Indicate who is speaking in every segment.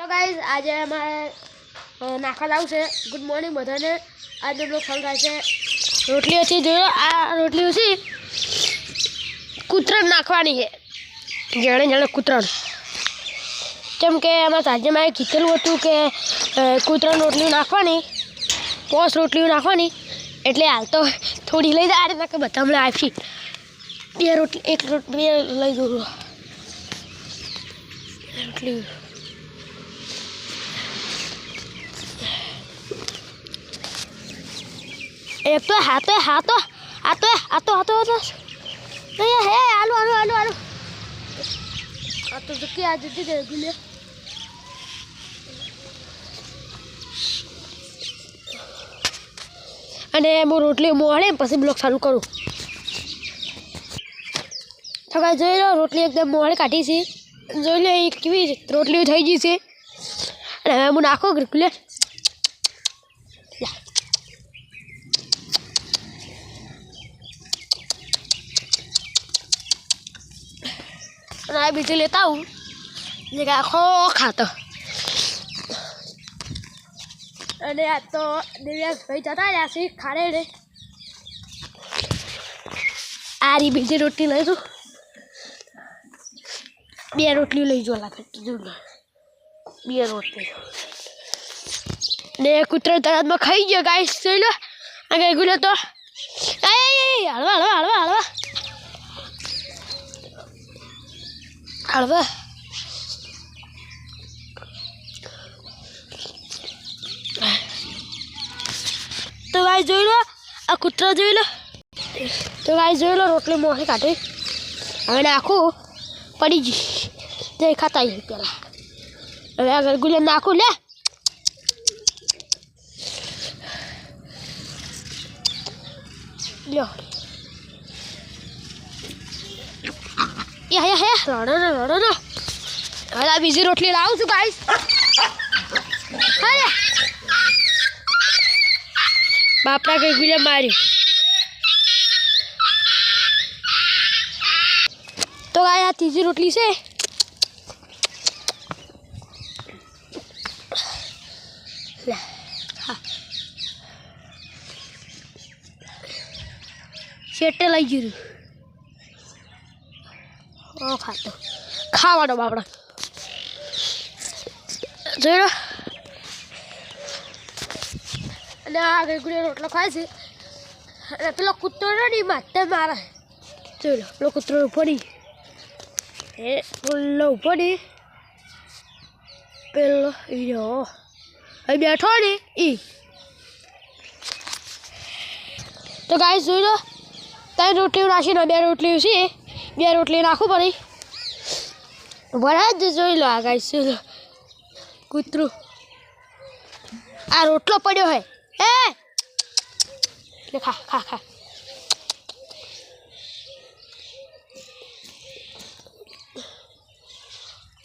Speaker 1: तो गाइस आज हमारे नाखा लाव से गुड मॉर्निंग बधाने आज हम लोग फल खाए से रोटली अच्छी जो आ रोटली उसी कूतरण नाखवानी है जाने जाने कूतरण केम के अमर राज्य में कीधेलुं हतुं के कूतरण रोटली नाखवानी 5 रोटली नाखवानी एटले हाल तो थोड़ी लई जा रीतना के बधा हमणे आपशी 2 रोटली 1 रोटली लई जो रोटली एक तो हाथे हाथो आतो आतो आतो आतो हे हे आलू आलू आलू आलू आतो तो क्या आज दे दे ले अने मो रोटली मोळे પછી બ્લોક ચાલુ કરું તો ગાય જોઈ લો રોટલી એકદમ મોળે કાઢી છે જોઈ લો કેવી રોટલી થઈ ગઈ છે અને હવે હું નાખો ગ્રીકલે मैं बीजू लेता हूँ जगह खो खाता अरे आज तो दिव्या भाई जाता है ऐसे खाने रे आ रही बीजी रोटी ले तू 2 रोटली ले जो ला जो 2 रोटली ने कुतरा दराज में खाई गया गाइस चलो आगे गुले तो ए हलवा हलवा हलवा हलवा हलवा तो गाइस જોઈ લો આ કૂતરો જોઈ લો તો ગાइस જોઈ લો રોટલી મોહે કાઢી હવે નાખું પડી ગઈ જે ખાતા હી પેલા હવે આગળ ગુલે નાખું લે લ્યો या रड़ो अरे बीजी रोटली लाऊं छू गाइस अरे बापरा के गुले मारी तो गाया तीसरी रोटली से शेटे लाई जीरू ओ खातो खावानो बापड़ा जोरो અને આગળ ગુડે રોટલો ખાય છે અને પેલો કૂતરો નહીં માથે મારે જોઈ લો પેલો કૂતરો પડી એ પેલો પડી પેલો ઈયો અહીં બેઠો ને ઈ તો ગાઈસ જોઈ લો 3 રોટલી નાખીને 2 રોટલી છે 2 રોટલી નાખું પડી વરાજ જોઈ લો આ ગાઈસ કૂતરું આ રોટલો પડ્યો હે એ લે ખા ખા ખા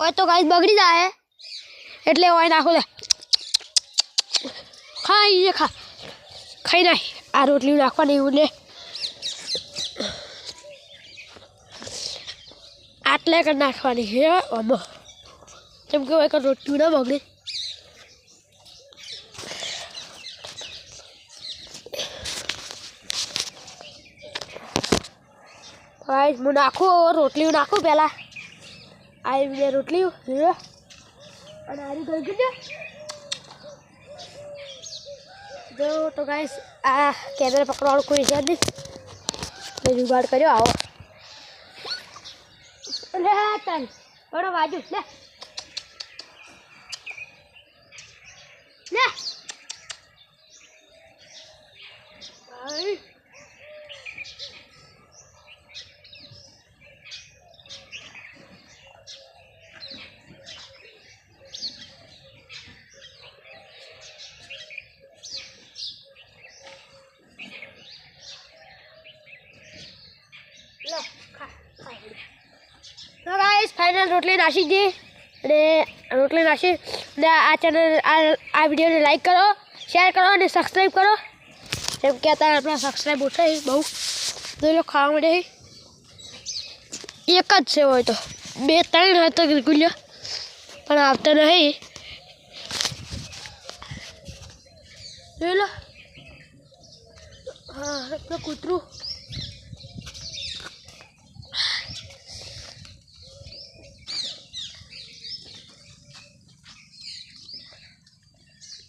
Speaker 1: ઓય તો ગાઈસ બગડી જાય એટલે ઓય નાખો લે ખાઈ જે ખા ખાઈ નાખ આ રોટલી નાખવાની ઉલે આટલે કર નાખવાની હે ઓમો કેમ કે એક રોટલી ના બગડે गाइस मु नाखो रोटली नाखो पहला आई बे रोटली हीरो અને આરી ગઈ ગયો જો તો ગાइस આ કેમેરા પકડવાનું કોઈ છે નહીં મેં જુગાડ કર્યો આવો લે તન બડો બાજુ લે લે આઈ तो गाइस फाइनल रोटली नाशी दी ने रोटली नाशी ने आ चैनल आ वीडियो ने लाइक करो शेयर करो ने सब्सक्राइब करो કેમ કે અત્યારે આપણા સબસ્ક્રાઇબ ઓછા બહુ તો લોકો ખાવા મળે એક જ છે હોય તો 2-3 હતા ગુલ્યો પણ આવતા નહીં જોઈ લો હા એટલે કૂતરું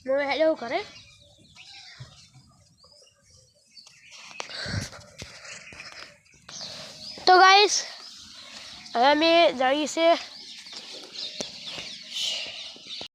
Speaker 1: હવે હેલો કરે તો ગાઈસ હવે અમે જઈએ છીએ